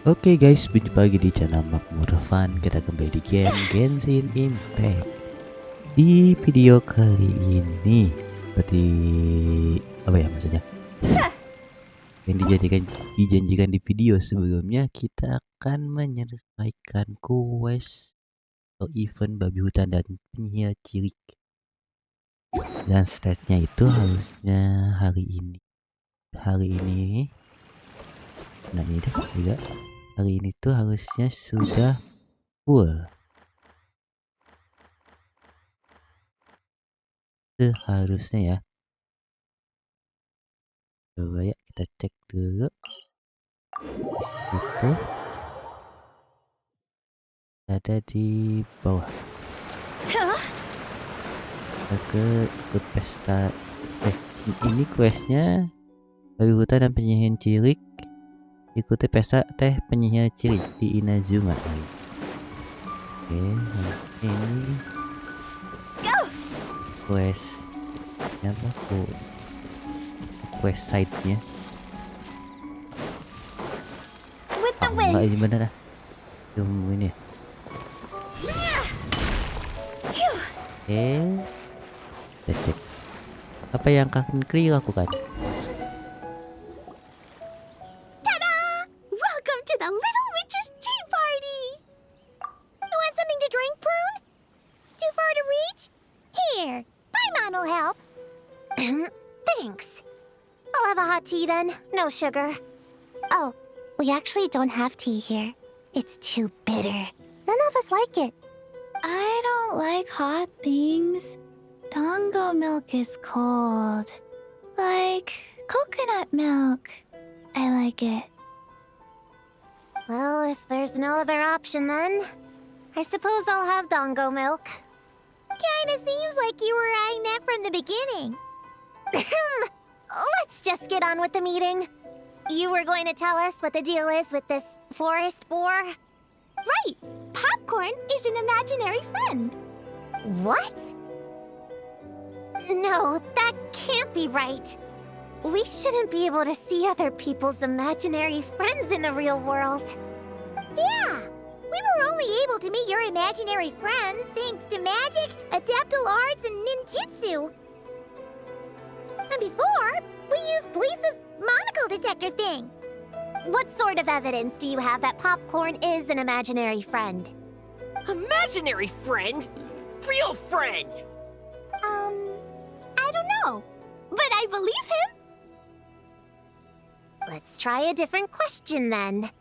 Oke guys, berjumpa lagi di channel Makmur Fun. Kita kembali di game Genshin Impact. Di video kali ini, seperti apa ya maksudnya, yang dijanjikan di video sebelumnya, kita akan menyelesaikan quest atau event babi hutan dan penyihir cilik. Dan statnya itu harusnya hari ini. Nah ini deh juga. Hari ini tuh harusnya sudah full. Seharusnya ya. Coba ya kita cek dulu. Di situ ada di bawah. Kita ke ikut pesta. Ini questnya babi hutan dan penyihir cilik. Ikuti pesta teh penyihir cilik di Inazuma. Oke, ini quest apa quest site-nya. Enggak, ini bener dah. Tunggu ini. Oke, kita cek apa yang akan Kri lakukan. Ta-da! Welcome to the Little Witch's Tea Party! You want something to drink, Prune? Too far to reach? Here, Paimon will help. Thanks. I'll have a hot tea then, no sugar. Oh, we actually don't have tea here. It's too bitter. None of us like it. I don't like hot things. Dango milk is cold. Like coconut milk. I like it. Well, if there's no other option then, I suppose I'll have Dango milk. Kinda seems like you were eyeing that from the beginning. Let's just get on with the meeting. You were going to tell us what the deal is with this forest boar? Right! Popcorn is an imaginary friend. What? No, that can't be right. We shouldn't be able to see other people's imaginary friends in the real world. Yeah, we were only able to meet your imaginary friends thanks to magic, adeptal arts, and ninjutsu. And before, we used Lisa's monocle detector thing. What sort of evidence do you have that Popcorn is an imaginary friend? Imaginary friend? Real friend! I don't know, but I believe him. Let's try a different question then.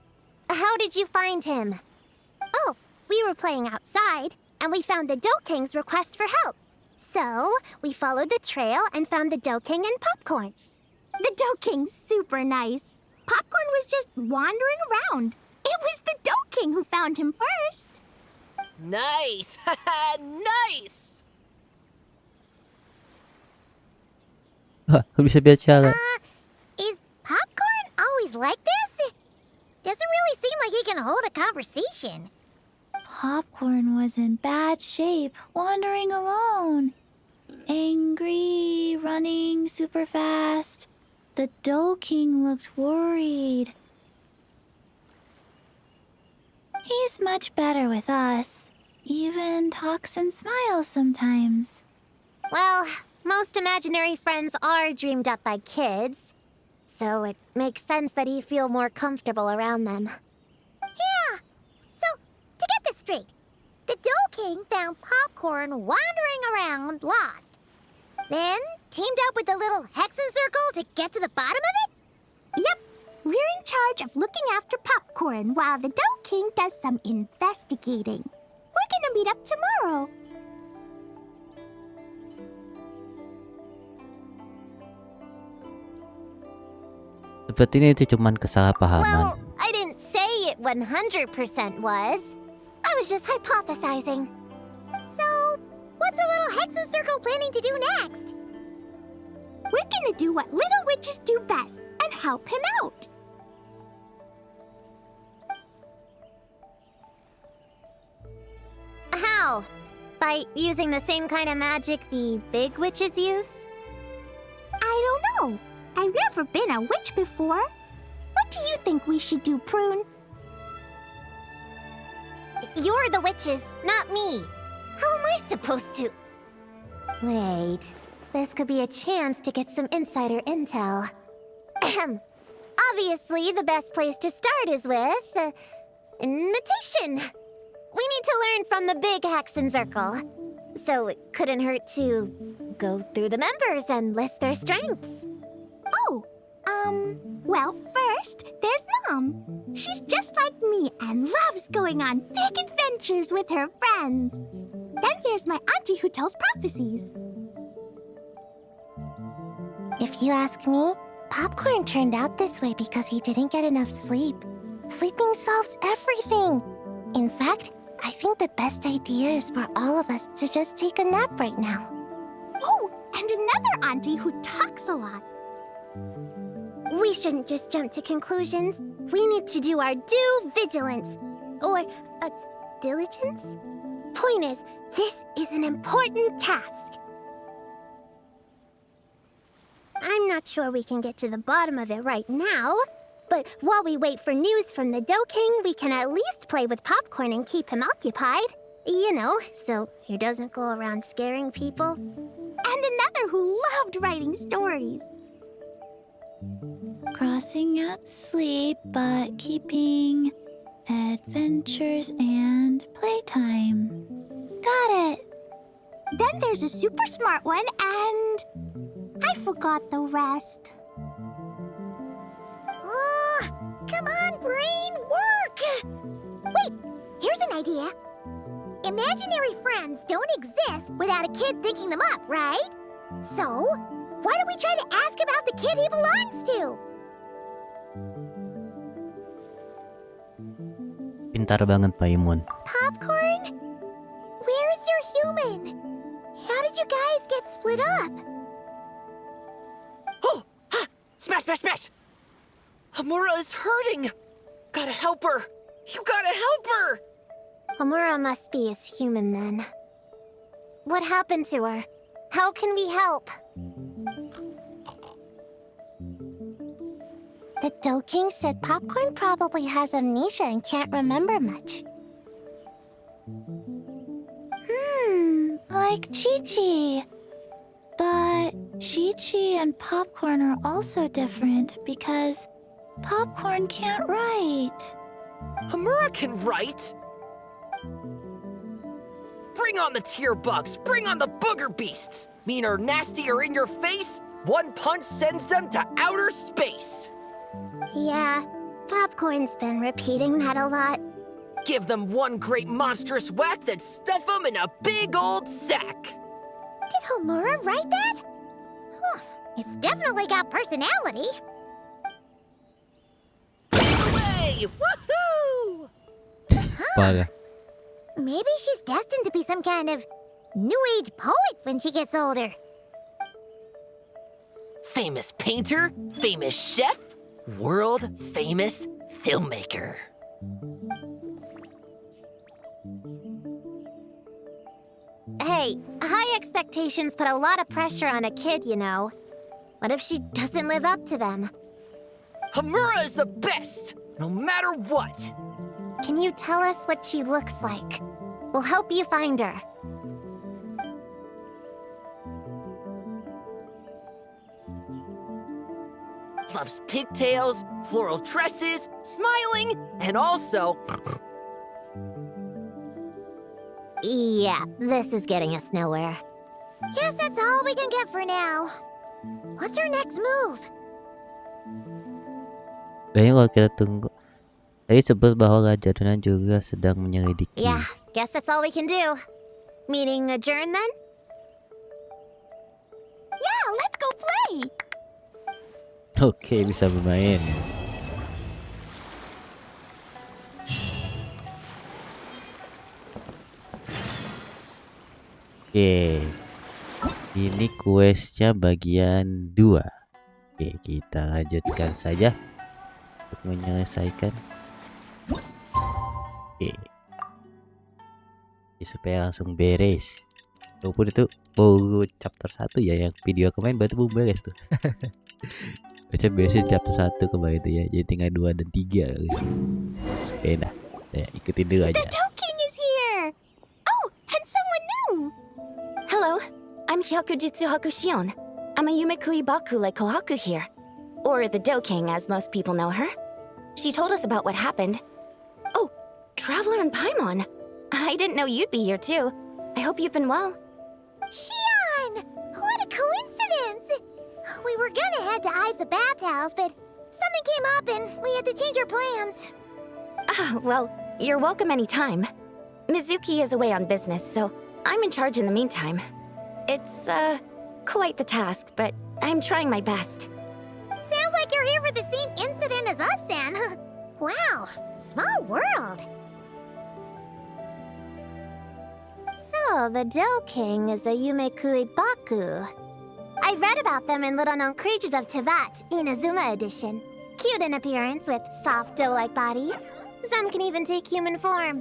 How did you find him? Oh, we were playing outside, and we found the Dough King's request for help. So, we followed the trail and found the Dough King and Popcorn. The Dough King's super nice. Popcorn was just wandering around. It was the Dough King who found him first. Nice! Nice! Bisa bicara. Is Popcorn always like this? Doesn't really seem like he can hold a conversation. Popcorn was in bad shape, wandering alone. Angry, running super fast. The Dough King looked worried. He's much better with us. Even talks and smiles sometimes. Well, most imaginary friends are dreamed up by kids, so it makes sense that he'd feel more comfortable around them. Yeah! So, to get this straight, the Dough King found Popcorn wandering around, lost. Then, teamed up with the little Hexen Circle to get to the bottom of it? Yep. We're in charge of looking after Popcorn while the Dough King does some investigating. We're gonna meet up tomorrow. Sepertinya itu cuman kesalahpahaman. Well, I didn't say it 100% was. I was just hypothesizing. So, what's the little Hexen Circle planning to do next? We're gonna do what little witches do best and help him out. How? By using the same kind of magic the big witches use? I don't know. I've never been a witch before. What do you think we should do, Prune? You're the witches, not me. How am I supposed to... Wait, this could be a chance to get some insider intel. Ahem. Obviously, the best place to start is with... notation. We need to learn from the big Hexen Circle. So it couldn't hurt to go through the members and list their strengths. Oh, well, first, there's Mom. She's just like me and loves going on big adventures with her friends. Then there's my auntie who tells prophecies. If you ask me, Popcorn turned out this way because he didn't get enough sleep. Sleeping solves everything. In fact, I think the best idea is for all of us to just take a nap right now. Oh, and another auntie who talks a lot. We shouldn't just jump to conclusions. We need to do our due vigilance. Or, diligence? Point is, this is an important task. I'm not sure we can get to the bottom of it right now, but while we wait for news from the Dough King, we can at least play with Popcorn and keep him occupied. You know, so he doesn't go around scaring people. And another who loved writing stories. Crossing out sleep, but keeping adventures and playtime. Got it! Then there's a super smart one, and I forgot the rest. Come on, brain, work! Wait, here's an idea. Imaginary friends don't exist without a kid thinking them up, right? So, why don't we try to ask about the kid he belongs to? Pintar banget Paimon. Popcorn? Where is your human? How did you guys get split up? Oh! Ha! Smash, smash, smash! Hamura is hurting! Gotta help her! You gotta help her! Amura must be his human then. What happened to her? How can we help? The Dough King said Popcorn probably has amnesia and can't remember much. Like Chi-Chi. But Chi-Chi and Popcorn are also different because Popcorn can't write. Hamura can write! Bring on the tear bugs! Bring on the booger beasts! Mean or nasty or in your face, one punch sends them to outer space! Yeah, Popcorn's been repeating that a lot. Give them one great monstrous whack, then stuff them in a big old sack! Did Homura write that? Huh, it's definitely got personality. Away! Woohoo! Parah. Maybe she's destined to be some kind of new age poet when she gets older. Famous painter, famous chef, world famous filmmaker. Hey, high expectations put a lot of pressure on a kid, you know. What if she doesn't live up to them? Hamura is the best, no matter what. Can you tell us what she looks like? We'll help you find her. Loves pigtails, floral tresses, smiling, and also... Yeah, this is getting us nowhere. Guess that's all we can get for now. What's our next move? Kayaknya kalau kita tunggu. Tadi sebut bahwa Raja Dona juga sedang menyelidiki. Yeah, guess that's all we can do. Meeting adjourn then? Yeah, let's go play! Oke, bisa bermain. Oke. Ini questnya bagian 2. Oke, kita lanjutkan saja untuk menyelesaikan. Oke. Jadi supaya langsung beres. Walaupun itu baru chapter 1 ya, yang video kemarin berarti belum beres tuh. Baca beresin chapter 1 kemarin itu ya. Jadi tinggal 2 dan 3 gitu. Oke, nah. Ya, ikutin dulu aja. The Dough King I'm Hyakujitsu Hakushion. I'm a Yumekui Baku like Kohaku here. Or the Do King, as most people know her. She told us about what happened. Oh, Traveler and Paimon. I didn't know you'd be here too. I hope you've been well. Shion! What a coincidence! We were gonna head to Ai's bathhouse, but something came up and we had to change our plans. Ah, well, you're welcome anytime. Mizuki is away on business, so I'm in charge in the meantime. It's, quite the task, but I'm trying my best. Sounds like you're here for the same incident as us then. Wow, small world. So, the Do King is a Yumekui Baku. I read about them in Little Known Creatures of Tibet, Inazuma edition. Cute in appearance with soft dough-like bodies. Some can even take human form.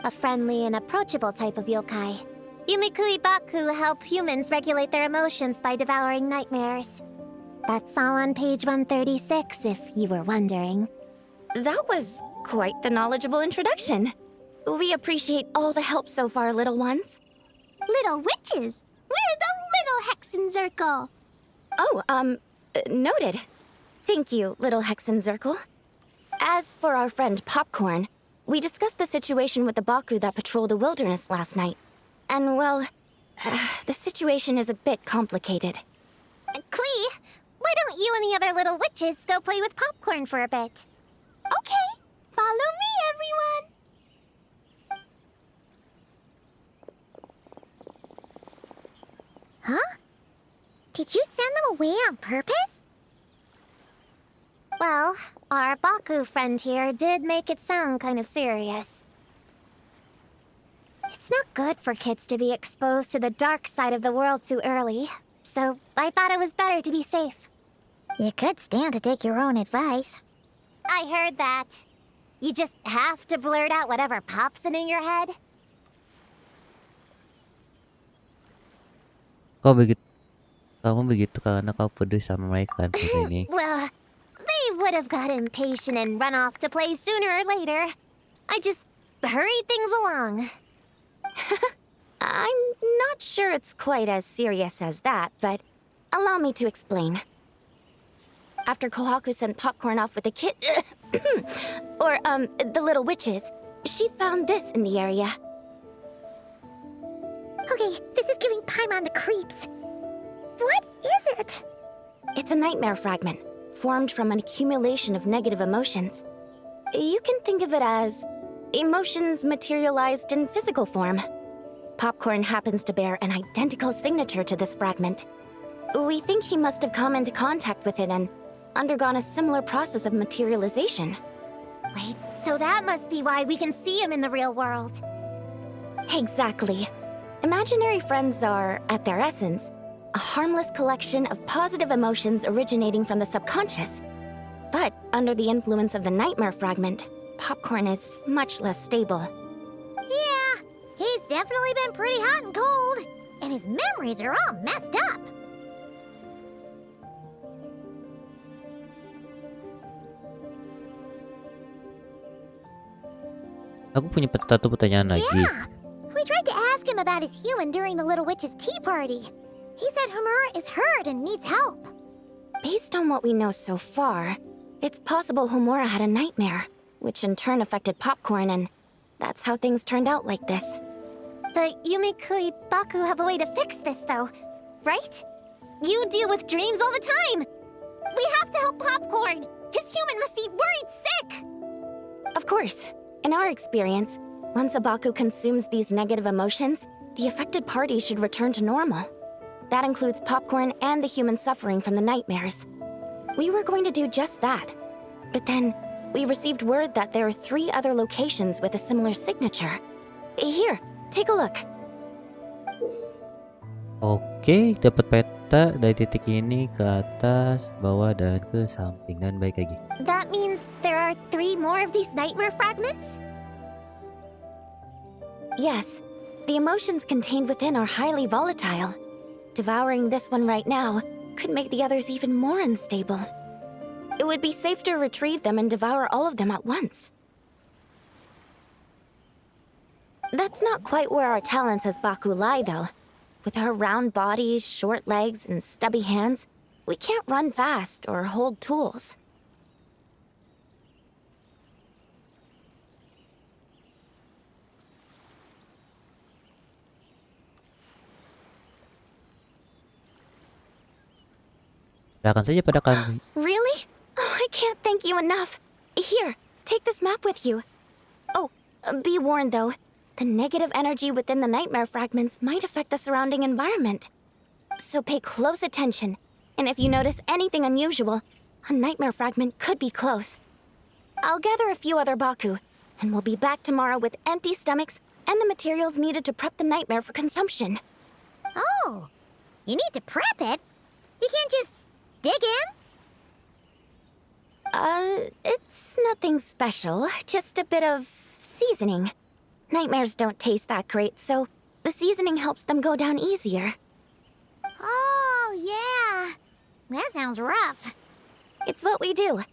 A friendly and approachable type of yokai. Yumekui Baku help humans regulate their emotions by devouring nightmares. That's all on page 136, if you were wondering. That was quite the knowledgeable introduction. We appreciate all the help so far, little ones. Little witches! We're the Little Hexen Circle! Oh, noted. Thank you, little Hexen Circle. As for our friend Popcorn, we discussed the situation with the Baku that patrol the wilderness last night. And, well, the situation is a bit complicated. Klee, why don't you and the other little witches go play with Popcorn for a bit? Okay, follow me, everyone! Huh? Did you send them away on purpose? Well, our Baku friend here did make it sound kind of serious. It's not good for kids to be exposed to the dark side of the world too early, so I thought it was better to be safe. You could stand to take your own advice. I heard that. You just have to blurt out whatever pops in your head. Kamu begitu karena kau peduli sama mereka kan seperti ini. Well, they would have got impatient and run off to play sooner or later. I just hurried things along. I'm not sure it's quite as serious as that, but allow me to explain. After Kohaku sent Popcorn off with the kid... the little witches, she found this in the area. Okay, this is giving Paimon the creeps. What is it? It's a nightmare fragment, formed from an accumulation of negative emotions. You can think of it as emotions materialized in physical form. Popcorn happens to bear an identical signature to this fragment. We think he must have come into contact with it and undergone a similar process of materialization. Wait, so that must be why we can see him in the real world. Exactly. Imaginary friends are, at their essence, a harmless collection of positive emotions originating from the subconscious. But under the influence of the nightmare fragment, Popcorn is much less stable. Yeah, he's definitely been pretty hot and cold, and his memories are all messed up. Aku punya satu pertanyaan lagi. Yeah, we tried to ask him about his human during the Little Witch's tea party. He said Homura is hurt and needs help. Based on what we know so far, it's possible Homura had a nightmare, which in turn affected Popcorn, and that's how things turned out like this. The Yumekui Baku have a way to fix this, though, right? You deal with dreams all the time! We have to help Popcorn! His human must be worried sick! Of course. In our experience, once a Baku consumes these negative emotions, the affected party should return to normal. That includes Popcorn and the human suffering from the nightmares. We were going to do just that. But then, we received word that there are 3 other locations with a similar signature. Here, take a look. Oke, dapat peta dari titik ini ke atas, bawah, dan ke samping, dan baik lagi. That means there are 3 more of these nightmare fragments? Yes, the emotions contained within are highly volatile. Devouring this one right now could make the others even more unstable. It would be safe to retrieve them and devour all of them at once. That's not quite where our talents as Baku lie, though. With our round bodies, short legs, and stubby hands, we can't run fast or hold tools. Serahkan saja pada kami. Really? Oh, I can't thank you enough. Here, take this map with you. Oh, be warned though. The negative energy within the nightmare fragments might affect the surrounding environment. So pay close attention. And if you notice anything unusual, a nightmare fragment could be close. I'll gather a few other Baku, and we'll be back tomorrow with empty stomachs and the materials needed to prep the nightmare for consumption. Oh, you need to prep it? You can't just dig in? It's nothing special, just a bit of seasoning. Nightmares don't taste that great, so the seasoning helps them go down easier. Oh, yeah. That sounds rough. It's what we do.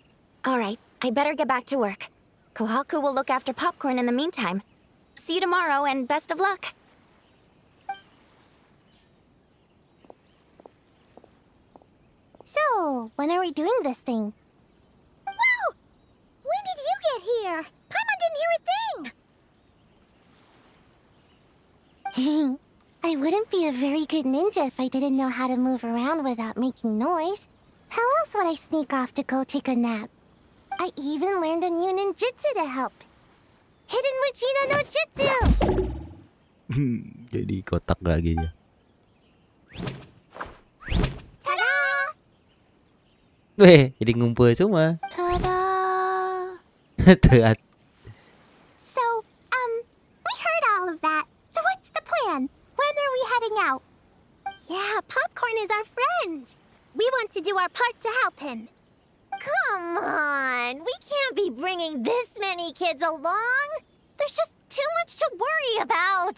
All right, I better get back to work. Kohaku will look after Popcorn in the meantime. See you tomorrow, and best of luck. So, when are we doing this thing? Whoa! When did you get here? Paimon didn't hear a thing! I wouldn't be a very good ninja if I didn't know how to move around without making noise. How else would I sneak off to go take a nap? I even learned a new ninjutsu to help. Hidden Wujina no Jutsu! Jadi kotak lagi ya. Ta-da! Weh, jadi ngumpul semua. Ta-da! Terat. So, we heard all of that. So what's the plan? When are we heading out? Yeah, Popcorn is our friend. We want to do our part to help him. Come on, we can't be bringing this many kids along. There's just too much to worry about.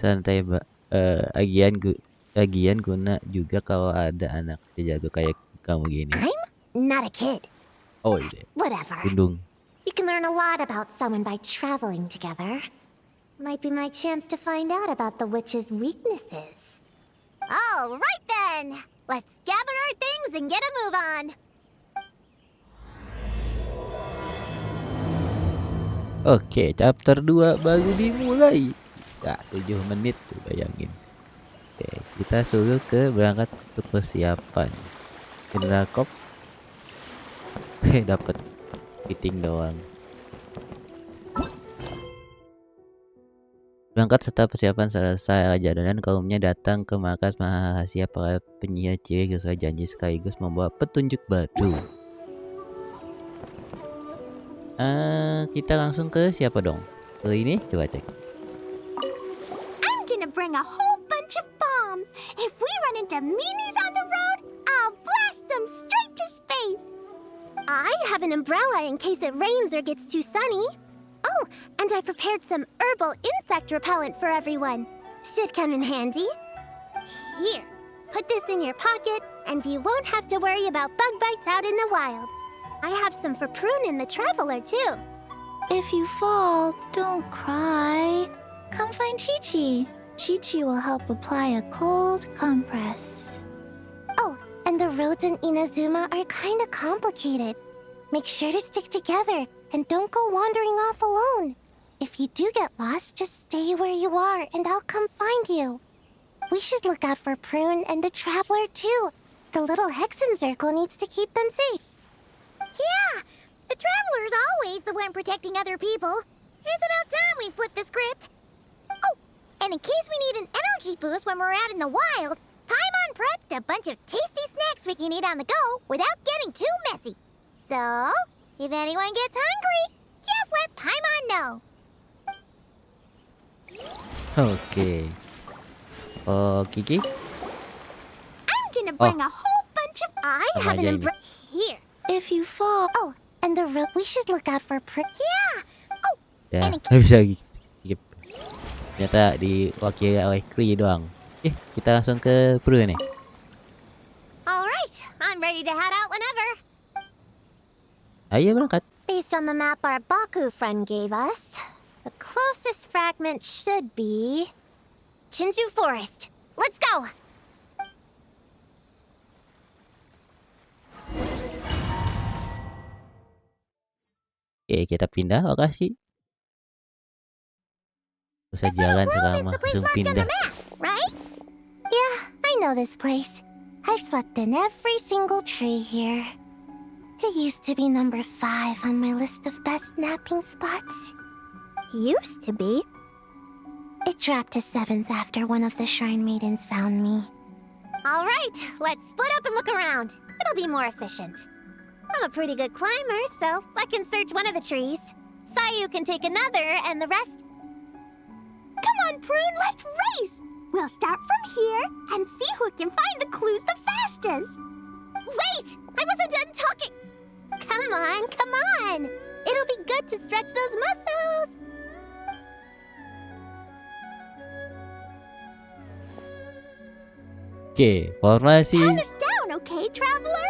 Santai, Mbak. Lagian guna juga kalau ada anak jago kayak kamu gini. I'm not a kid. Oh iya. Whatever. Gundung. You can learn a lot about someone by traveling together. Might be my chance to find out about the witch's weaknesses. All right then! Let's gather our things and get a move on! Oke, chapter 2 baru dimulai. Nah, 7 menit tuh, bayangin. Oke, kita suruh berangkat untuk persiapan. General Cop. Dapat fitting doang. Berangkat setelah persiapan selesai, Raja dan kaumnya datang ke markas Maharahasia. Para penyihir Ciri sesuai janji sekaligus membawa petunjuk baru. Kita langsung ke siapa dong? Ke ini coba cek. I'm gonna bring a whole bunch of bombs. If we run into meanies on the road, I'll blast them straight to space. I have an umbrella in case it rains or gets too sunny. Oh, and I prepared some herbal insect repellent for everyone. Should come in handy. Here, put this in your pocket, and you won't have to worry about bug bites out in the wild. I have some for Prune in the Traveler, too. If you fall, don't cry. Come find Chi-Chi. Chi-Chi will help apply a cold compress. Oh, and the roads in Inazuma are kinda complicated. Make sure to stick together, and don't go wandering off alone. If you do get lost, just stay where you are, and I'll come find you. We should look out for Prune and the Traveler, too. The little Hexen Circle needs to keep them safe. Yeah, the Traveler's always the one protecting other people. It's about time we flip the script. Oh, and in case we need an energy boost when we're out in the wild, Paimon prepped a bunch of tasty snacks we can eat on the go without getting too messy. So, if anyone gets hungry, just let Paimon know. Oke. Oh, Kiki? I'm gonna bring a whole bunch of... I have an umbrella here. If you fall... Oh, and the rope, we should look out for Yeah! Oh, Ya, and nggak bisa skip. Ternyata diwakili oleh Kri doang. Kita langsung ke Pro nih. Alright, I'm ready to head out whenever. Ayo berangkat. Based on the map our Baku friend gave us, The closest fragment should be Chinju Forest. Let's go! Oke, kita pindah lokasi. Usah jalan sekarang mah, langsung pindah. Right? Yeah, I know this place. I've slept in every single tree here. It used to be number 5 on my list of best napping spots. Used to be? It dropped to 7th after one of the shrine maidens found me. All right, let's split up and look around. It'll be more efficient. I'm a pretty good climber, so I can search one of the trees. Sayu can take another, and the rest... Come on, Prune, let's race! We'll start from here and see who can find the clues the fastest. Wait! I wasn't done talking! Come on, come on! It'll be good to stretch those muscles! Oke, formasi. Count us down, okay, traveler?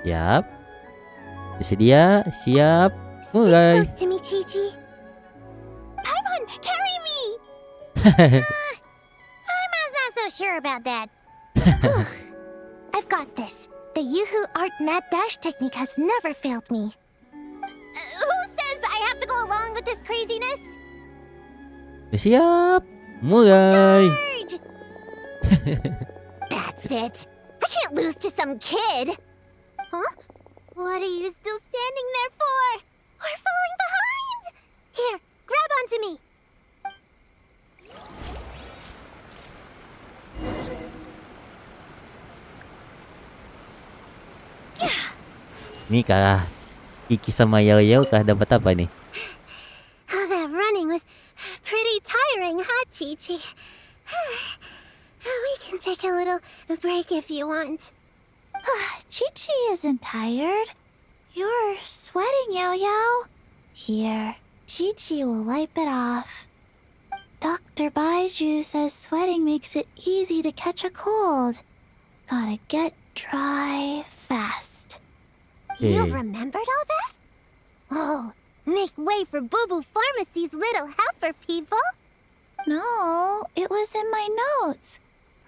Siap. Bersedia, siap, Stick mulai. close to me, Chi-Chi. Paimon, carry me! I'm not so sure about that. I've got this. The Yoo-Hoo Art Mad Dash technique has never failed me. Who says I have to go along with this craziness? Siap, mulai. Charge! That's it. I can't lose to some kid. Huh? What are you still standing there for? We're falling behind! Here, grab onto me. Ini kah Kiki sama Yao kah dapat apa nih? Oh, that running was pretty tiring, huh, Chi-Chi? We can take a little break if you want. Chi-Chi isn't tired. You're sweating, Yao. Here, Chi-Chi will wipe it off. Dr. Baiju says sweating makes it easy to catch a cold. Gotta get dry fast. You Hey. remembered all that? Oh, make way for Boo Boo Pharmacy's little helper, people. No, it was in my notes.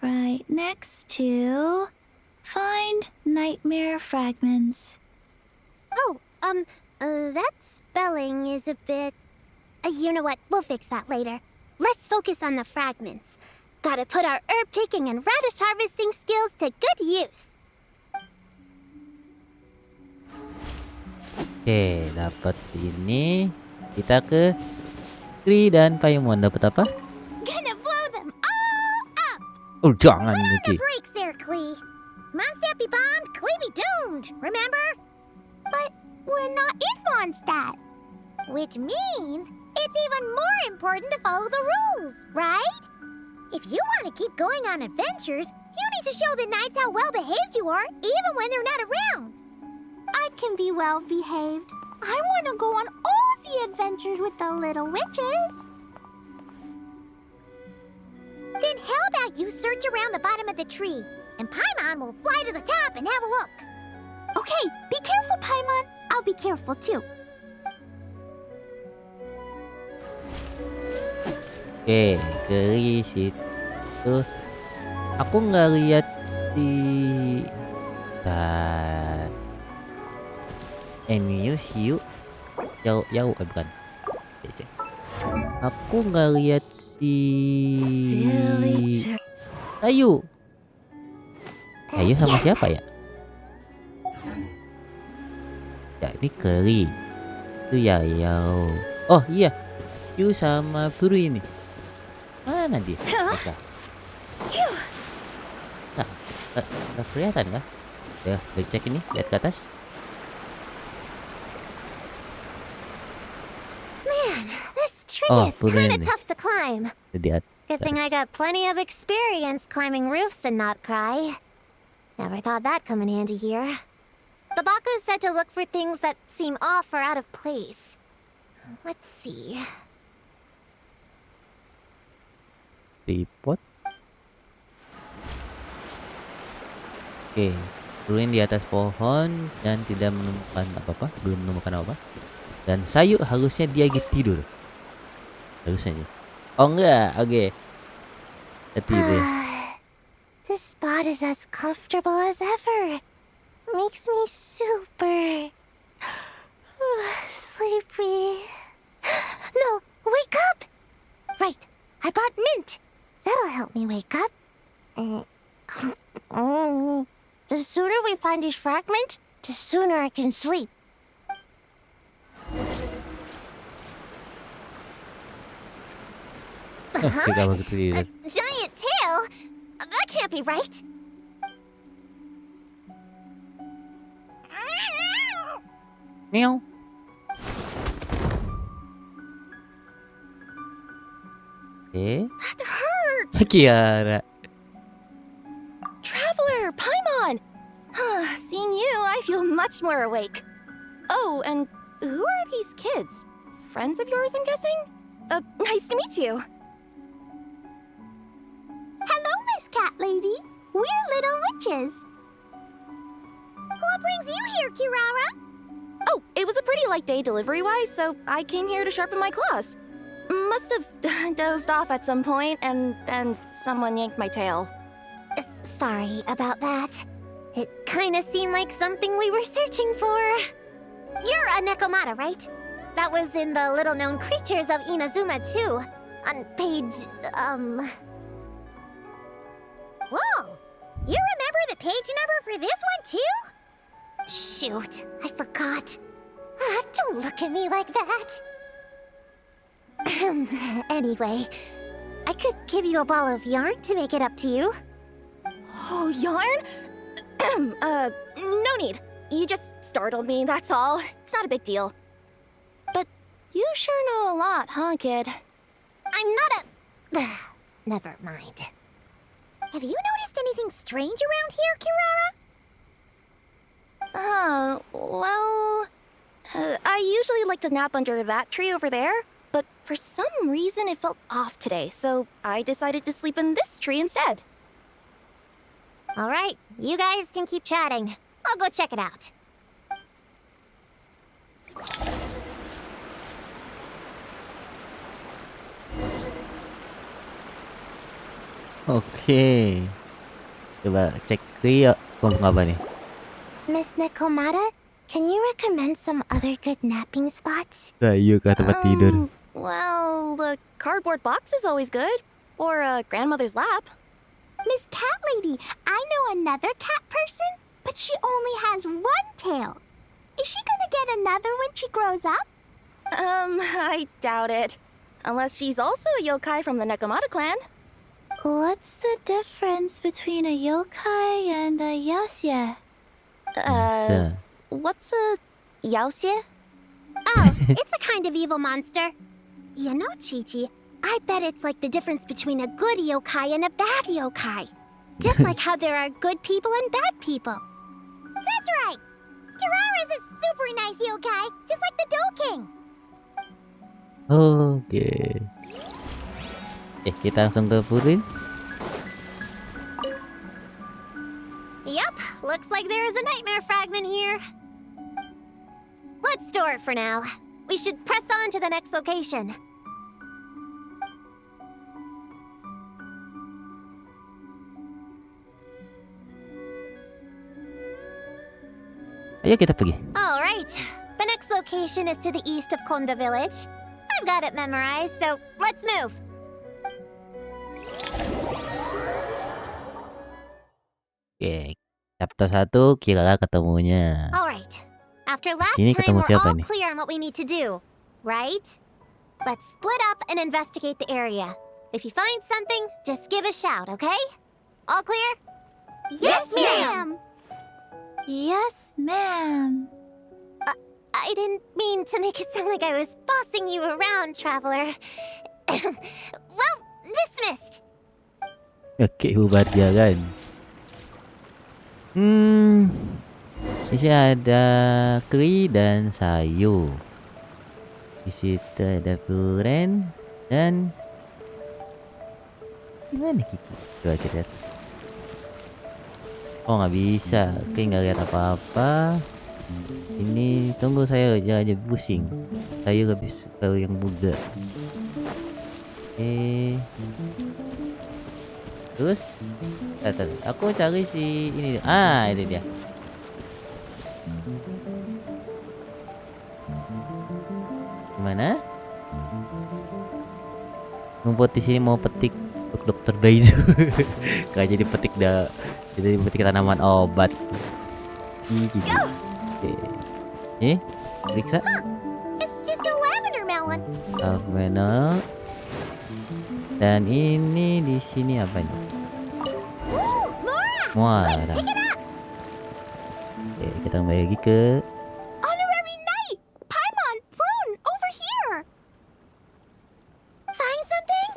Right next to... Find nightmare fragments. Oh, that spelling is a bit... you know what? We'll fix that later. Let's focus on the fragments. Gotta put our herb picking and radish harvesting skills to good use. Oke, dapat ini. Kita ke Cari dan Paimon dapat apa? Gonna blow them all up! Oh, jangan Put on Lucy. the brakes there, Klee. Mondstadt be bombed, Klee be doomed, remember? But we're not in Mondstadt. Which means it's even more important to follow the rules, right? If you want to keep going on adventures, you need to show the knights how well behaved you are, even when they're not around. I can be well behaved. I want to go on all the adventures with the little witches. Then how about you search around the bottom of the tree, and Paimon will fly to the top and have a look. Okay, be careful, Paimon. I'll be careful too. Oke, Cari situ. Aku nggak lihat si Siu. Yau, bukan. Cek. Aku nggak lihat si Ayu. Ayu sama siapa ya? Ya ini Cari. Itu Yao. Oh iya, Yu sama Puru ini. Mana dia? Mereka. Nah, nggak kelihatan kah? Ya, cek ini, lihat ke atas. Man, this tree Oh, is Puru kind ini. of tough to climb. Lihat. Good thing I got plenty of experience climbing roofs and not cry. Never thought that'd come in handy here. The Baku said to look for things that seem off or out of place. Let's see. Tripod. Oke, turun di atas pohon dan tidak menemukan apa-apa, belum menemukan apa. Dan Sayu harusnya dia lagi tidur. Harusnya. Oh enggak, oke. Dia tidur. This spot is as comfortable as ever. Makes me super sleepy. No, wake up! Right, I brought mint. That'll help me wake up. The sooner we find these fragments, the sooner I can sleep. Ketika waktu tidur. A giant tail? That can't be right. Meow. That hurts! Kiara. Traveler, Paimon! Seeing you, I feel much more awake. Oh, and who are these kids? Friends of yours, I'm guessing? Nice to meet you. Hello, Miss Cat Lady. We're little witches. What brings you here, Kirara? Oh, it was a pretty light day delivery-wise, so I came here to sharpen my claws. Must have dozed off at some point, and then someone yanked my tail. Sorry about that. It kinda seemed like something we were searching for. You're a Nekomata, right? That was in the little-known creatures of Inazuma, too. On page, Whoa! You remember the page number for this one, too? Shoot, I forgot. Don't look at me like that. Anyway, I could give you a ball of yarn to make it up to you. Oh, yarn? No need. You just startled me, that's all. It's not a big deal. But you sure know a lot, huh, kid? I'm not a... Never mind. Have you noticed anything strange around here, Kirara? Well... I usually like to nap under that tree over there, but for some reason it felt off today, so I decided to sleep in this tree instead. Alright, you guys can keep chatting. I'll go check it out. Oke. Coba cek Rio ngomong apa nih? Miss Nekomata, can you recommend some other good napping spots? Sayu ke tempat tidur. Well, the cardboard box is always good. Or a grandmother's lap. Miss Cat Lady, I know another cat person, but she only has one tail. Is she gonna get another when she grows up? I doubt it. Unless she's also a yokai from the Nekomata clan. What's the difference between a yokai and a yasye? Bisa. What's a yaoxie? Oh, it's a kind of evil monster. You know, Chi-Chi, I bet it's like the difference between a good yokai and a bad yokai. Just like how there are good people and bad people. That's right! Kirara's a super nice yokai, just like the Dough King. Oke. Kita langsung ke Purin. Yep, looks like there is a nightmare fragment here. Let's store it for now. We should press on to the next location. Ayo kita pergi. All right, the next location is to the east of Konda village. I've got it memorized, so let's move. Oke. Chapter 1 kira ketemunya. All right. After last Sini time, ketemu we're siapa all nih? clear on what we need to do, right? Let's split up and investigate the area. If you find something, just give a shout, okay? All clear? Yes, ma'am! Yes, ma'am. I didn't mean to make it sound like I was bossing you around, traveler. Well, dismissed. Oke, bubar jalan. Di sini ada Kri dan Sayu. Di situ ada Puren dan gimana Kiki? Coba kita lihat. Oh nggak bisa, Kri nggak lihat apa-apa. Ini tunggu saya, jangan pusing. Saya lebih suka yang muda. Terus aku cari si ini. Ini dia. Gimana? Ngumpet di sini mau petik untuk dokter Baizu. Kayak jadi petik jadi petik tanaman obat. Periksa. It's just a lavender melon. Almeno. Dan ini di sini apa nih? Muara. Oke, kita kembali lagi ke Honorary Knight! Paimon Prune, over here! Find something?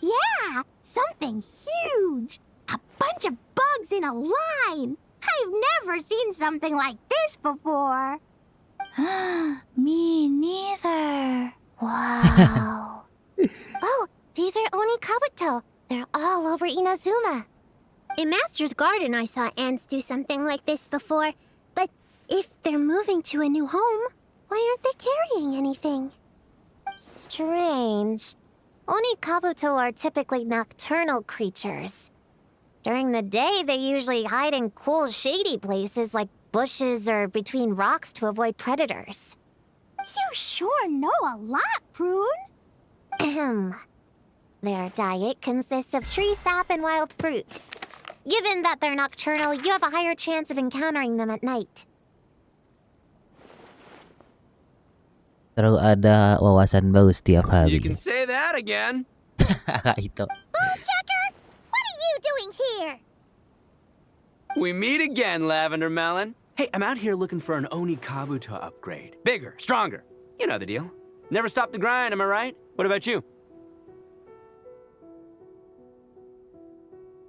Yeah, something huge! A bunch of bugs in a line! I've never seen something like this before! Me neither. Wow. Oh, these are Onikabuto. They're all over Inazuma. In Master's Garden, I saw ants do something like this before. But if they're moving to a new home, why aren't they carrying anything? Strange. Onikabuto are typically nocturnal creatures. During the day, they usually hide in cool, shady places like bushes or between rocks to avoid predators. You sure know a lot, Prune! Ahem. Their diet consists of tree sap and wild fruit. Given that they're nocturnal, you have a higher chance of encountering them at night. terlalu ada wawasan baru setiap hari. You can say that again. Itu. Bullchecker, what are you doing here? We meet again, Lavender Melon. Hey, I'm out here looking for an Onikabuto upgrade. Bigger, stronger. You know the deal. Never stop the grind, am I right? What about you?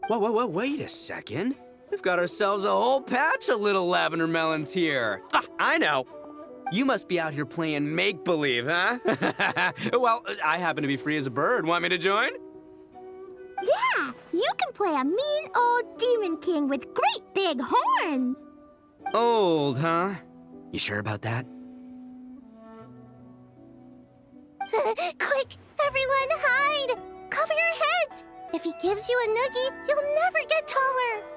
Whoa, wait a second. We've got ourselves a whole patch of little lavender melons here. I know. You must be out here playing make-believe, huh? Well, I happen to be free as a bird. Want me to join? Yeah, you can play a mean old demon king with great big horns. Old, huh? You sure about that? Quick, everyone hide! Cover your heads! If he gives you a noogie, you'll never get taller.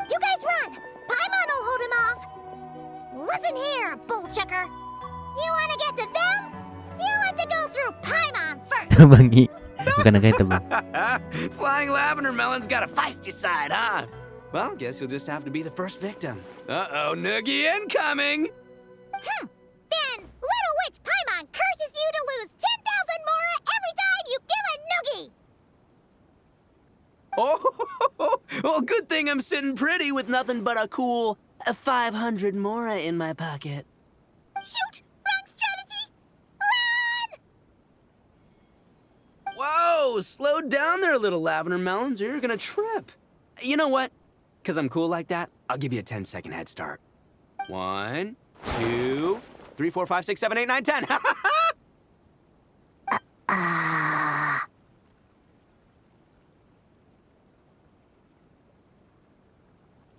You guys run! Paimon will hold him off! Listen here, bullchucker. You want to get to them? You have to go through Paimon first. Tebangi. Bukan agak tebang. Flying lavender melon's got a feisty side, huh? Well, guess you'll just have to be the first victim. Uh-oh, noogie incoming! Then, Little Witch Paimon curses you to lose 10,000 mora every time you give a noogie! Oh, well, good thing I'm sitting pretty with nothing but a cool 500 mora in my pocket. Shoot! Wrong strategy! Run! Whoa, slow down there, little lavender melons, or you're gonna trip. You know what? Because I'm cool like that, I'll give you a 10-second head start. 1, 2, 3, 4, 5, 6, 7, 8, 9, 10.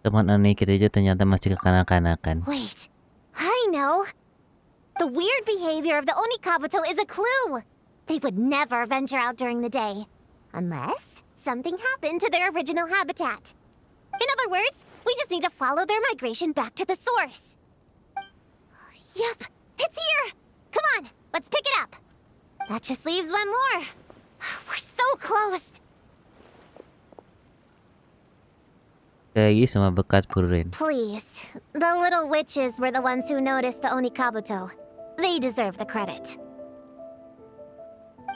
Teman aneh kita aja ternyata masih kekanak-kanakan. Wait, I know. The weird behavior of the Onikabuto is a clue. They would never venture out during the day. Unless something happened to their original habitat. In other words, we just need to follow their migration back to the source. Yep, it's here! Come on, let's pick it up. That just leaves one more. We're so close. Lagi sama bekas Purin. Please, the little witches were the ones who noticed the Onikabuto. They deserve the credit.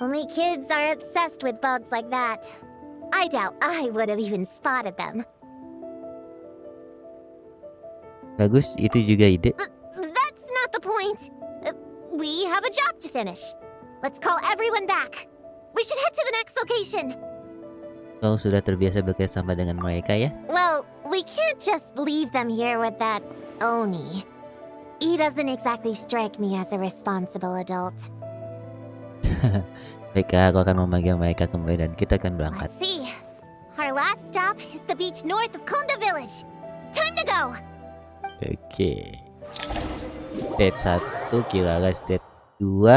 Only kids are obsessed with bugs like that. I doubt I would have even spotted them. Bagus, itu juga ide. That's not the point. We have a job to finish. Let's call everyone back. We should head to the next location. Kau sudah terbiasa bekerjasama dengan mereka ya? Well, we can't just leave them here with that Oni. He doesn't exactly strike me as a responsible adult. Baiklah, aku akan memanggil mereka kembali dan kita akan berangkat. Let's see. Our last stop is the beach north of Konda Village. Time to go! Oke. Stage 1 Kirara, stage 2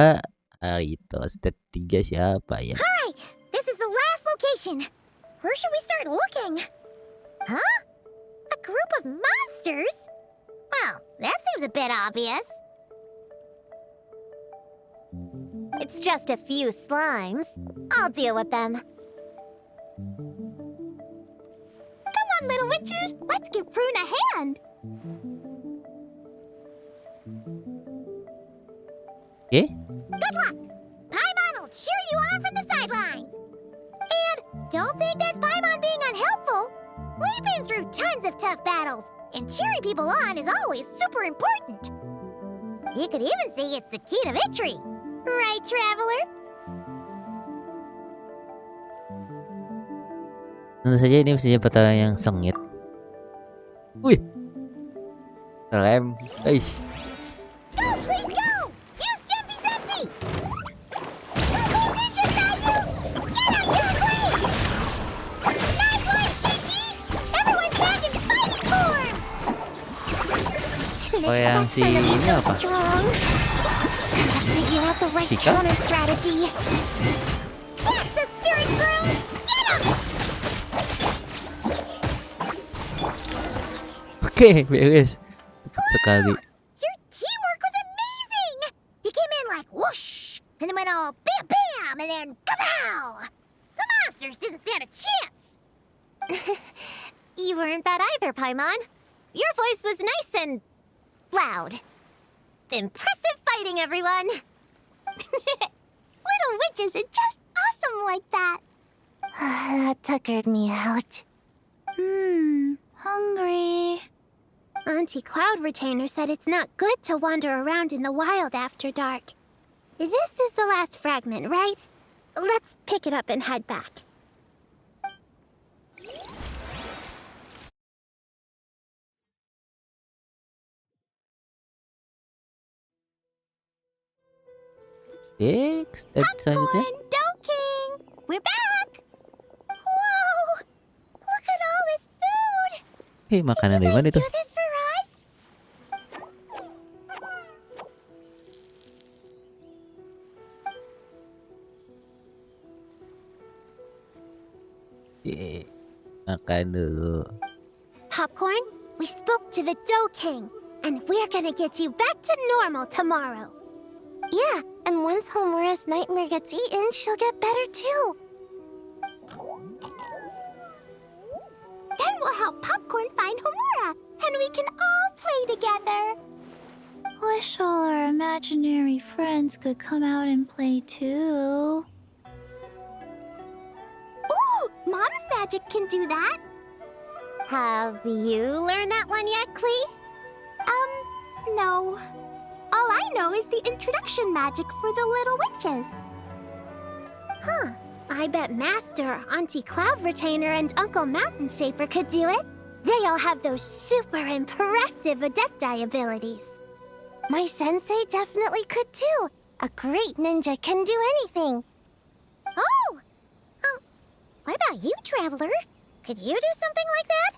Arito, stage 3 siapa ya? Alright, this is the last location. Where should we start looking? Huh? A group of monsters? Well, that seems a bit obvious. It's just a few slimes. I'll deal with them. Come on, little witches. Let's give Prune a hand. Oke. Good luck! Paimon will cheer you on from the sidelines. And don't think that's Paimon being unhelpful. We've been through tons of tough battles, and cheering people on is always super important. You could even say it's the key to victory. Right, Traveler? Tentu saja ini mestinya pertanyaan yang sengit. Wih. Keren, guys. Go, Queen, go! Use Jumpy Dumpty! Go, Ninja Sayu! Get up, you Queen! Nice one, Chi-Chi! Everyone's back in fighting form! Didn't Oh, yang expect si them to be ini so apa? strong. Gotta figure out the right Sika? counter strategy. That's the spirit, Broom! Get him! Oke, beres. Cepat sekali. Your teamwork was amazing! You came in like whoosh, and then went all bam bam, and then kapow! The monsters didn't stand a chance! You weren't bad either, Paimon. Your voice was nice and loud. Impressive fighting, everyone! Little witches are just awesome like that. That tuckered me out. Hungry. Auntie Cloud Retainer said it's not good to wander around in the wild after dark. This is the last fragment, right? Let's pick it up and head back. Oke, stage selanjutnya. Popcorn, Doking. We're back. Whoa! Look at all this food! Oke, makanan dari mana Did itu? you guys do this for us? Oke, makan dulu. Popcorn, we spoke to the Dough King, and we're gonna get you back to normal tomorrow. Yeah, and once Homura's nightmare gets eaten, she'll get better too. Then we'll help Popcorn find Homura, and we can all play together. Wish all our imaginary friends could come out and play too. Ooh, Mom's magic can do that. Have you learned that one yet, Klee? No. All I know is the introduction magic for the little witches. Huh. I bet Master, Auntie Cloud Retainer, and Uncle Mountain Shaper could do it. They all have those super impressive Adepti abilities. My sensei definitely could too. A great ninja can do anything. Oh! What about you, Traveler? Could you do something like that?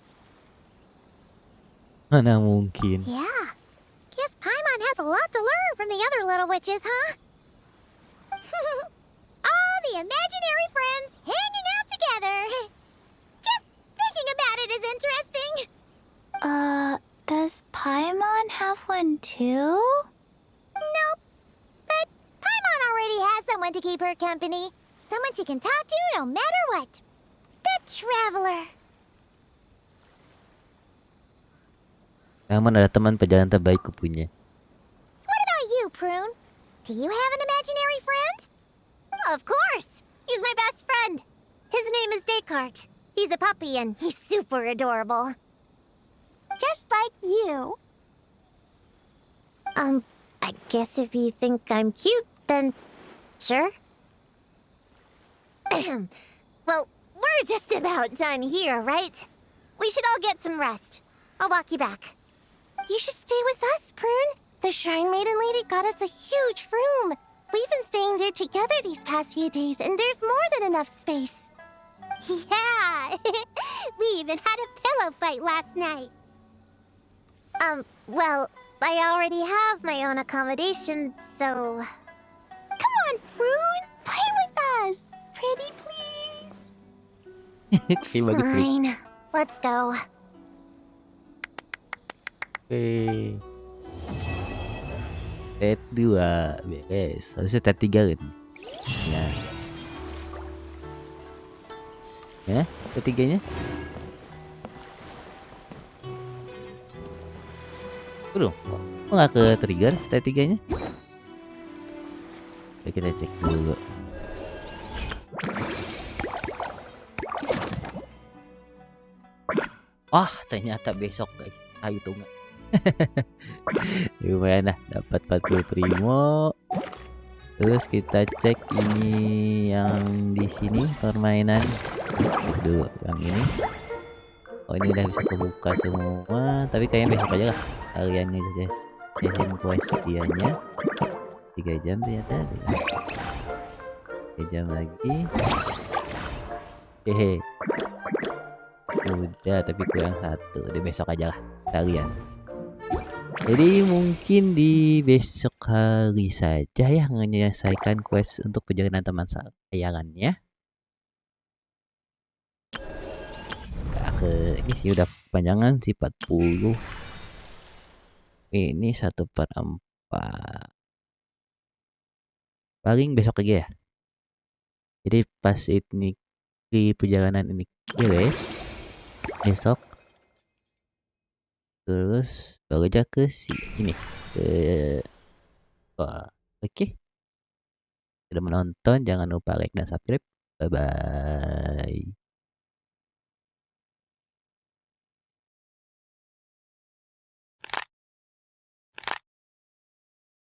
Mana mungkin. Yeah. Guess Paimon has a lot to learn from the other little witches, huh? All the imaginary friends hanging out together. Just thinking about it is interesting. Does Paimon have one too? Nope. But Paimon already has someone to keep her company. Someone she can talk to no matter what. The Traveler. Paimon adalah teman perjalanan terbaikku punya. What about you, Prune? Do you have an imaginary friend? Of course. He's my best friend. His name is Descartes. He's a puppy and he's super adorable. Just like you. I guess if you think I'm cute, then sure. Well, we're just about done here, right? We should all get some rest. I'll walk you back. You should stay with us, Prune. The Shrine Maiden Lady got us a huge room. We've been staying there together these past few days, and there's more than enough space. Yeah, we even had a pillow fight last night. Well, I already have my own accommodation, so... Come on, Prune, play with us. Pretty please. Oke, bagus Prik. Fine. Let's go. Oke. Tet 2 beres. Harusnya tet 3 kan. Ya. Ya, tet 3-nya. Udah, kok nggak ke trigger tet 3-nya? Oke, kita cek dulu. Wah, ternyata besok guys. Ayo tunggu. Lumayan lah, dapat 40 primo. Terus kita cek ini yang di sini permainan. Cek dulu yang ini. Oh, ini udah bisa kebuka semua, tapi kayaknya besok aja lah kalian nih guys. Session quest dianya 3 jam ternyata. 3 jam lagi. Hehe. Udah, tapi kurang 1. Di besok aja lah sekalian. Jadi mungkin di besok hari saja ya menyelesaikan quest untuk perjalanan teman sayangannya. Ini sih udah panjangan sih 40. Ini 1/4. Paling besok aja ya. Jadi pas ini di perjalanan ini beres besok, terus baru aja ke sini ke oke. Sudah menonton, jangan lupa like dan subscribe. Bye bye.